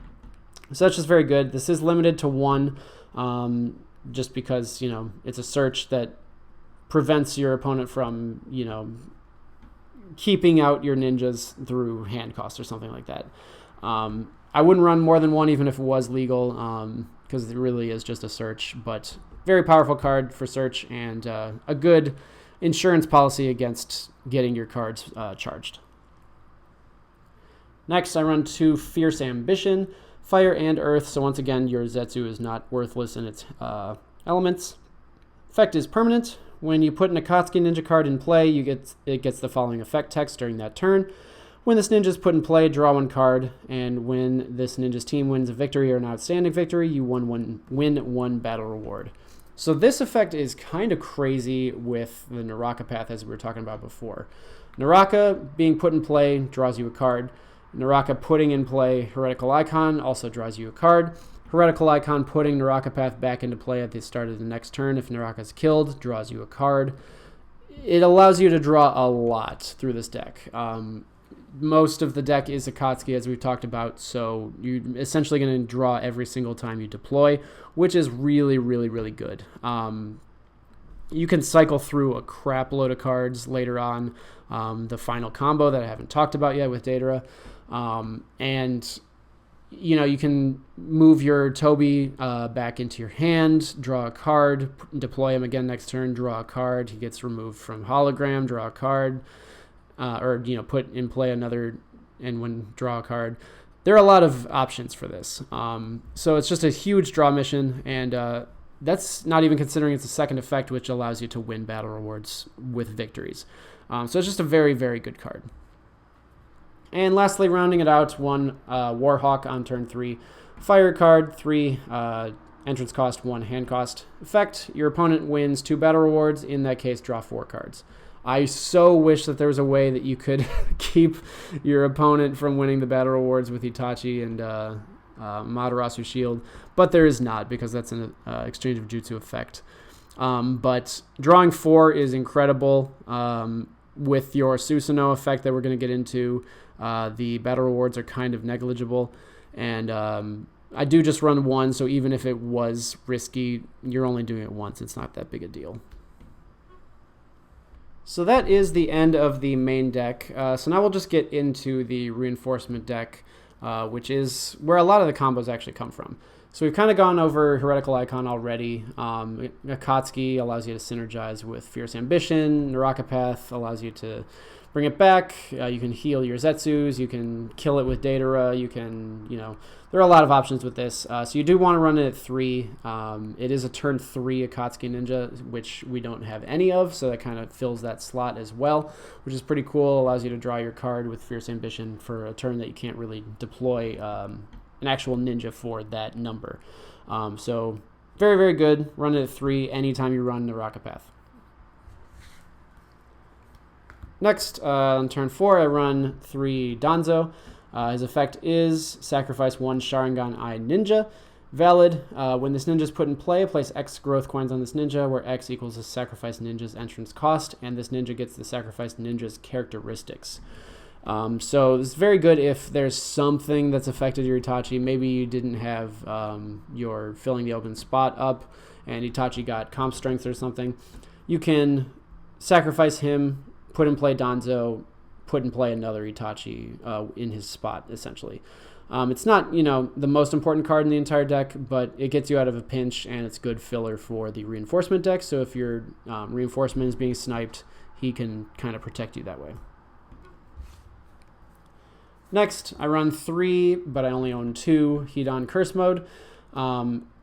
So that's just very good. This is limited to 1, just because, you know, it's a search that prevents your opponent from, you know, keeping out your ninjas through hand cost or something like that. I wouldn't run more than 1 even if it was legal, because it really is just a search, but very powerful card for search, and a good insurance policy against getting your cards charged. Next, I run 2 Fierce Ambition, fire and earth, so once again your Zetsu is not worthless in its elements. Effect is permanent. When you put an Akatsuki ninja card in play, it gets the following effect text during that turn. When this ninja is put in play, draw 1 card, and when this ninja's team wins a victory or an outstanding victory, you win 1 battle reward. So this effect is kind of crazy with the Naraka Path, as we were talking about before. Naraka being put in play draws you a card. Naraka putting in play Heretical Icon also draws you a card. Heretical Icon putting Naraka Path back into play at the start of the next turn, if Naraka is killed, draws you a card. It allows you to draw a lot through this deck. Most of the deck is Akatsuki, as we've talked about, so you're essentially going to draw every single time you deploy, which is really, really, really good. You can cycle through a crap load of cards later on, the final combo that I haven't talked about yet with Deidara. And, you know, you can move your Tobi back into your hand, draw a card, deploy him again next turn, draw a card. He gets removed from Hologram, draw a card, or, you know, put in play another and draw a card. There are a lot of options for this. So it's just a huge draw mission, and that's not even considering it's a second effect, which allows you to win battle rewards with victories. So it's just a very, very good card. And lastly, rounding it out, 1 Warhawk on turn 3. Fire card, 3 entrance cost, 1 hand cost. Effect, your opponent wins 2 battle rewards. In that case, draw 4 cards. I so wish that there was a way that you could keep your opponent from winning the battle rewards with Itachi and Amaterasu Shield, but there is not, because that's an exchange of Jutsu effect. But drawing 4 is incredible. With your Susano'o effect that we're going to get into, the battle rewards are kind of negligible, and I do just run 1, so even if it was risky, you're only doing it once. It's not that big a deal. So that is the end of the main deck. So now we'll just get into the reinforcement deck, which is where a lot of the combos actually come from. So we've kind of gone over Heretical Icon already. Akatsuki allows you to synergize with Fierce Ambition. Naraka Path allows you to bring it back. You can heal your Zetsus. You can kill it with Deidara. You can, you know, there are a lot of options with this. So you do want to run it at 3. It is a turn 3 Akatsuki Ninja, which we don't have any of, so that kind of fills that slot as well, which is pretty cool. Allows you to draw your card with Fierce Ambition for a turn that you can't really deploy an actual ninja for that number. So very, very good. Run it at 3 anytime you run Naraka Path. Next, on turn 4, I run 3 Danzo. His effect is sacrifice 1 Sharingan Eye Ninja. Valid. When this ninja is put in play, place X growth coins on this ninja, where X equals the sacrifice ninja's entrance cost, and this ninja gets the sacrifice ninja's characteristics. So this is very good if there's something that's affected your Itachi. Maybe you didn't have your filling the open spot up, and Itachi got comp strength or something. You can sacrifice him, put in play Danzo, put in play another Itachi in his spot, essentially. It's not, you know, the most important card in the entire deck, but it gets you out of a pinch, and it's good filler for the reinforcement deck. So if your reinforcement is being sniped, he can kind of protect you that way. Next, I run 3, but I only own 2 Hidan Curse Mode.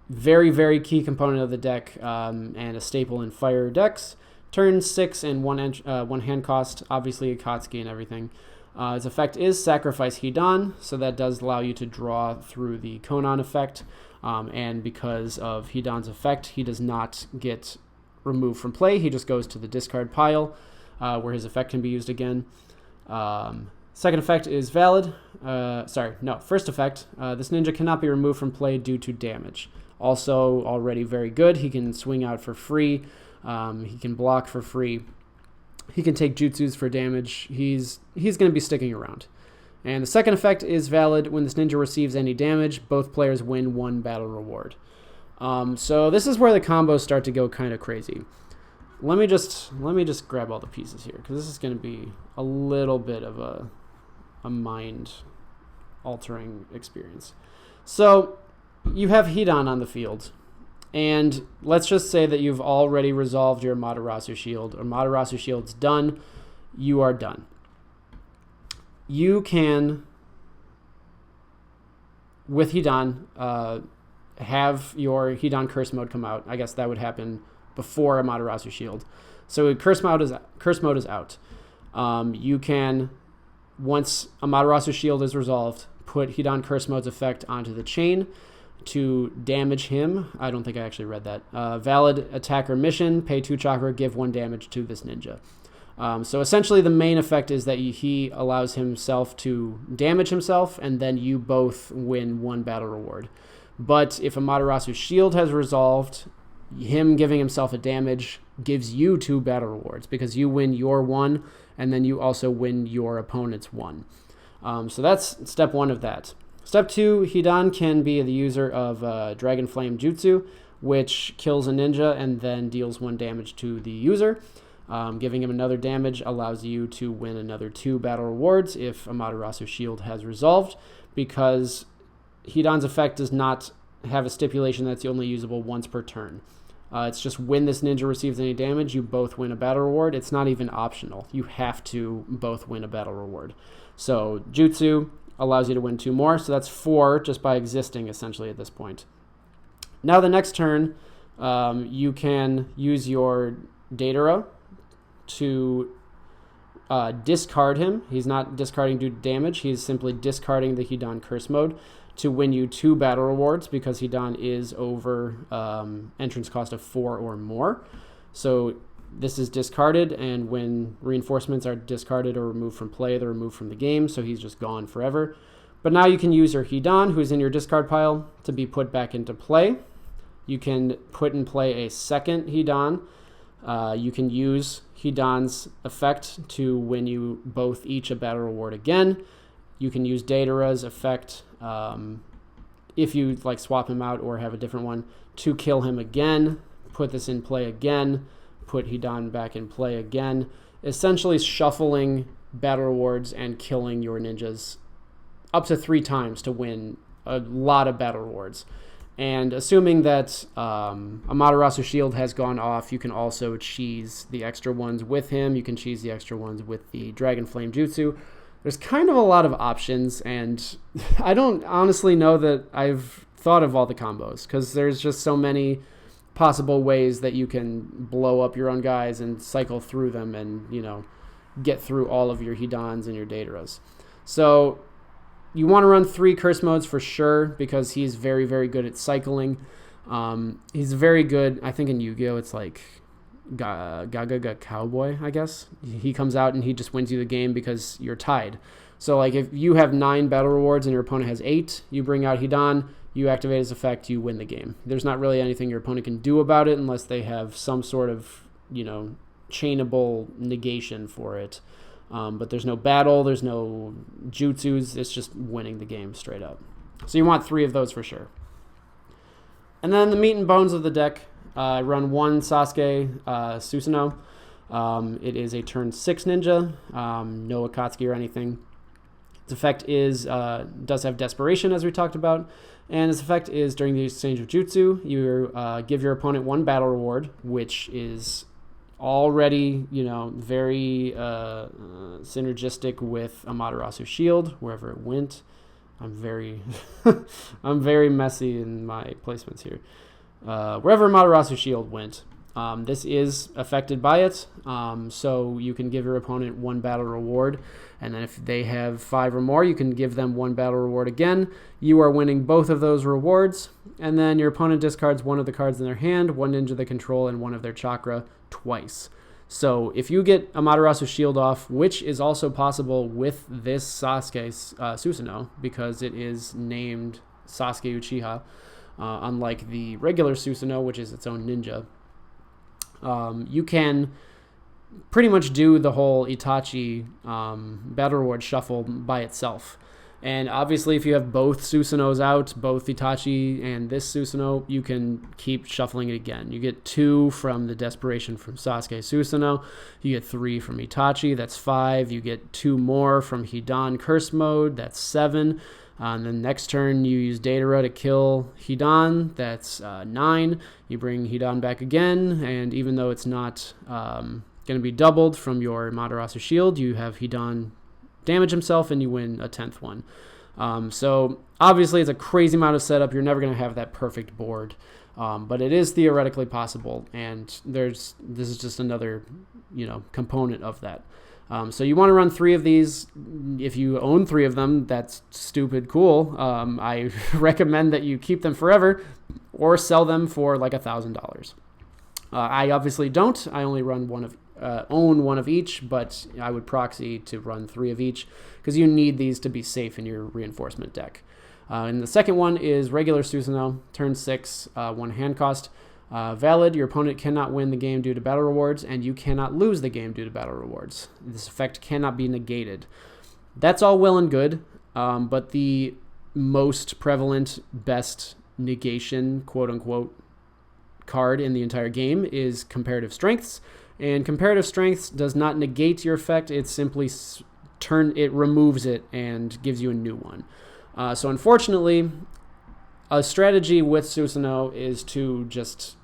Very, very key component of the deck, and a staple in fire decks. Turn 6 and 1 hand cost, obviously Akatsuki and everything. Its effect is Sacrifice Hidan, so that does allow you to draw through the Konan effect. And because of Hidan's effect, he does not get removed from play. He just goes to the discard pile, where his effect can be used again. Second effect is valid. First effect. This ninja cannot be removed from play due to damage. Also, already very good. He can swing out for free. He can block for free. He can take jutsus for damage. He's going to be sticking around. And the second effect is valid. When this ninja receives any damage, both players win 1 battle reward. So this is where the combos start to go kind of crazy. Let me just grab all the pieces here, because this is going to be a little bit of a mind-altering experience. So you have Hidan on the field, and let's just say that you've already resolved your Amaterasu Shield. Amaterasu Shield's done. You are done. You can, with Hidan, have your Hidan Curse Mode come out. I guess that would happen before Amaterasu Shield. So Curse Mode is out. You can, once Amaterasu Shield is resolved, put Hidan Curse Mode's effect onto the chain to damage him. I don't think I actually read that. Valid attacker mission, pay 2 chakra, give 1 damage to this ninja. So essentially the main effect is that he allows himself to damage himself, and then you both win 1 battle reward. But if Amaterasu Shield has resolved, him giving himself a damage gives you 2 battle rewards, because you win your 1, and then you also win your opponent's 1. So that's step 1 of that. Step 2, Hidan can be the user of Dragon Flame Jutsu, which kills a ninja and then deals 1 damage to the user. Giving him another damage allows you to win another 2 battle rewards if Amaterasu Shield has resolved, because Hidan's effect does not have a stipulation that's only usable once per turn. It's just when this ninja receives any damage, you both win a battle reward. It's not even optional. You have to both win a battle reward. So Jutsu allows you to win 2 more, so that's 4 just by existing essentially at this point. Now the next turn, you can use your Deidara to discard him. He's not discarding due to damage. He's simply discarding the Hidan Curse Mode to win you 2 battle rewards, because Hidan is over entrance cost of 4 or more. So this is discarded, and when reinforcements are discarded or removed from play, they're removed from the game, so he's just gone forever. But now you can use your Hidan, who's in your discard pile, to be put back into play. You can put in play a second Hidan. You can use Hidan's effect to win you both each a battle reward again. You can use Deidara's effect, if you like swap him out or have a different one, to kill him again, put this in play again, put Hidan back in play again, essentially shuffling battle rewards and killing your ninjas up to 3 times to win a lot of battle rewards. And assuming that Amaterasu Shield has gone off, you can also cheese the extra ones with him. You can cheese the extra ones with the Dragon Flame Jutsu. There's kind of a lot of options, and I don't honestly know that I've thought of all the combos, because there's just so many possible ways that you can blow up your own guys and cycle through them and, you know, get through all of your Hidans and your Deidaras. So you want to run 3 curse modes for sure, because he's very, very good at cycling. He's very good, I think in Yu-Gi-Oh! It's like Gaga Cowboy, I guess. He comes out and he just wins you the game because you're tied. So like if you have 9 battle rewards and your opponent has 8, you bring out Hidan, you activate his effect, you win the game. There's not really anything your opponent can do about it unless they have some sort of, you know, chainable negation for it. But there's no battle, there's no jutsus, it's just winning the game straight up. So you want 3 of those for sure. And then the meat and bones of the deck, I run 1 Sasuke Susano'o. It is a turn 6 ninja, no Akatsuki or anything. Its effect is does have desperation, as we talked about, and its effect is during the exchange of jutsu, you give your opponent 1 battle reward, which is already, very synergistic with Amaterasu Shield, wherever it went. I'm very I'm very messy in my placements here. Wherever Amaterasu Shield went, this is affected by it. So you can give your opponent 1 battle reward, and then if they have 5 or more, you can give them 1 battle reward again. You are winning both of those rewards, and then your opponent discards 1 of the cards in their hand, 1 ninja they control, and 1 of their chakra twice. So if you get Amaterasu Shield off, which is also possible with this Sasuke Susanoo, because it is named Sasuke Uchiha, unlike the regular Susanoo, which is its own ninja, you can pretty much do the whole Itachi battle reward shuffle by itself. And obviously, if you have both Susanoos out, both Itachi and this Susanoo, you can keep shuffling it again. You get 2 from the Desperation from Sasuke Susanoo. You get 3 from Itachi. That's 5. You get 2 more from Hidan Curse Mode. That's 7. And then next turn, you use Deidara to kill Hidan. That's 9. You bring Hidan back again, and even though it's not going to be doubled from your Amaterasu Shield, you have Hidan damage himself, and you win a 10th one. So obviously, it's a crazy amount of setup. You're never going to have that perfect board, but it is theoretically possible, and this is just another component of that. So you want to run 3 of these. If you own 3 of them, that's stupid cool. I recommend that you keep them forever or sell them for like $1,000. I obviously don't. I only run own one of each, but I would proxy to run 3 of each because you need these to be safe in your reinforcement deck. And the second one is regular Susanoo, turn 6, 1 hand cost. Valid, your opponent cannot win the game due to battle rewards, and you cannot lose the game due to battle rewards. This effect cannot be negated. That's all well and good, but the most prevalent, best negation, quote-unquote, card in the entire game is Comparative Strengths, and Comparative Strengths does not negate your effect. It simply removes it and gives you a new one. So unfortunately, a strategy with Susanoo is to just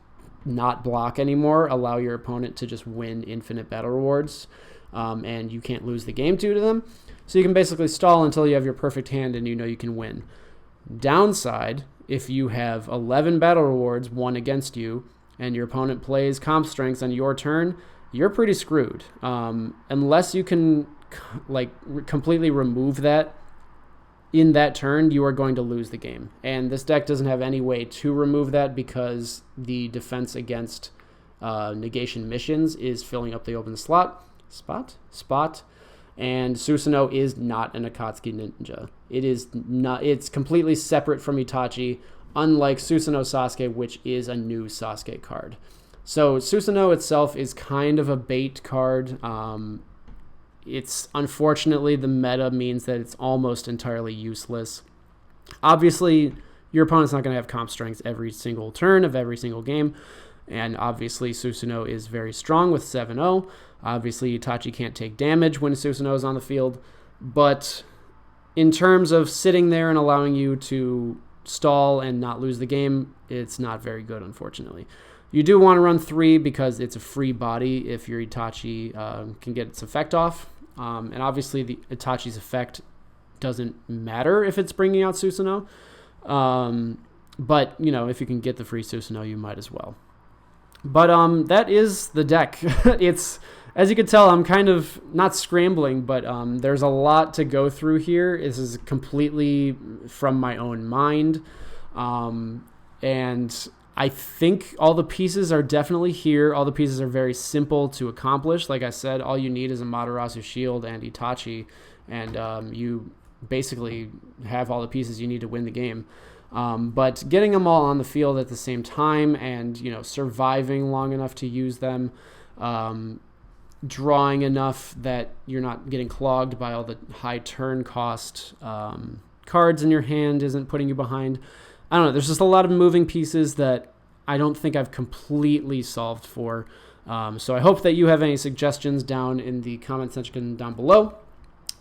not block anymore, allow your opponent to just win infinite battle rewards, and you can't lose the game due to them. So you can basically stall until you have your perfect hand and you can win. Downside, if you have 11 battle rewards, 1 against you, and your opponent plays comp strengths on your turn, you're pretty screwed. Unless you can completely remove that in that turn, you are going to lose the game. And this deck doesn't have any way to remove that because the defense against negation missions is filling up the open spot. And Susanoo is not an Akatsuki ninja. It is not. It's completely separate from Itachi, unlike Susanoo Sasuke, which is a new Sasuke card. So Susanoo itself is kind of a bait card. It's unfortunately the meta means that it's almost entirely useless. Obviously, your opponent's not going to have comp strengths every single turn of every single game. And obviously, Susanoo is very strong with 7-0. Obviously, Itachi can't take damage when Susanoo is on the field. But in terms of sitting there and allowing you to stall and not lose the game, it's not very good, unfortunately. You do want to run 3 because it's a free body if your Itachi can get its effect off. And obviously, the Itachi's effect doesn't matter if it's bringing out Susanoo. But, if you can get the free Susanoo, you might as well. But that is the deck. It's, as you can tell, I'm kind of not scrambling, but there's a lot to go through here. This is completely from my own mind. And I think all the pieces are definitely here. All the pieces are very simple to accomplish. Like I said, all you need is a Amaterasu Shield and Itachi, and you basically have all the pieces you need to win the game. But getting them all on the field at the same time and, surviving long enough to use them, drawing enough that you're not getting clogged by all the high turn cost cards in your hand isn't putting you behind. I don't know. There's just a lot of moving pieces that I don't think I've completely solved for. So I hope that you have any suggestions down in the comment section down below.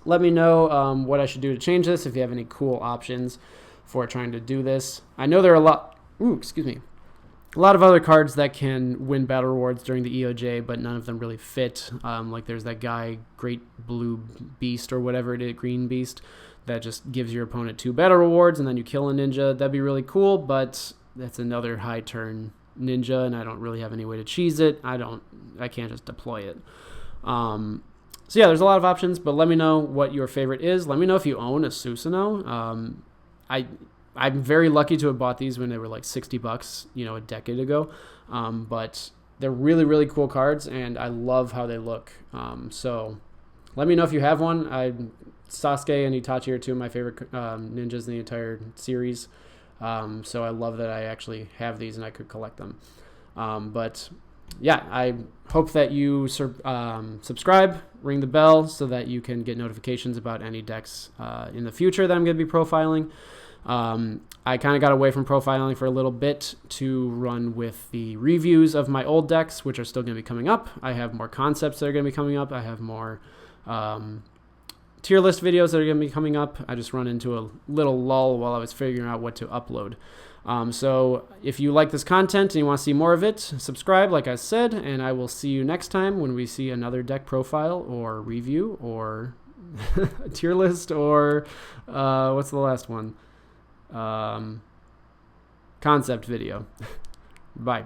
Let me know what I should do to change this, if you have any cool options for trying to do this. I know there are a lot... a lot of other cards that can win battle rewards during the EOJ, but none of them really fit. Like there's that guy, Great Blue Beast or whatever it is, Green Beast, that just gives your opponent 2 battle rewards and then you kill a ninja. That'd be really cool, but that's another high turn ninja, and I don't really have any way to cheese it. I can't just deploy it. So yeah, there's a lot of options, but let me know what your favorite is. Let me know if you own a Susano'o. I'm very lucky to have bought these when they were like $60, a decade ago. But they're really, really cool cards, and I love how they look. So let me know if you have one. Sasuke and Itachi are 2 of my favorite ninjas in the entire series. So I love that I actually have these and I could collect them. But yeah, I hope that you subscribe, ring the bell so that you can get notifications about any decks in the future that I'm going to be profiling. I kind of got away from profiling for a little bit to run with the reviews of my old decks, which are still going to be coming up. I have more concepts that are going to be coming up. I have more tier list videos that are going to be coming up. I just run into a little lull while I was figuring out what to upload. So if you like this content and you want to see more of it, subscribe, like I said, and I will see you next time when we see another deck profile or review or a tier list or what's the last one? Concept video. Bye.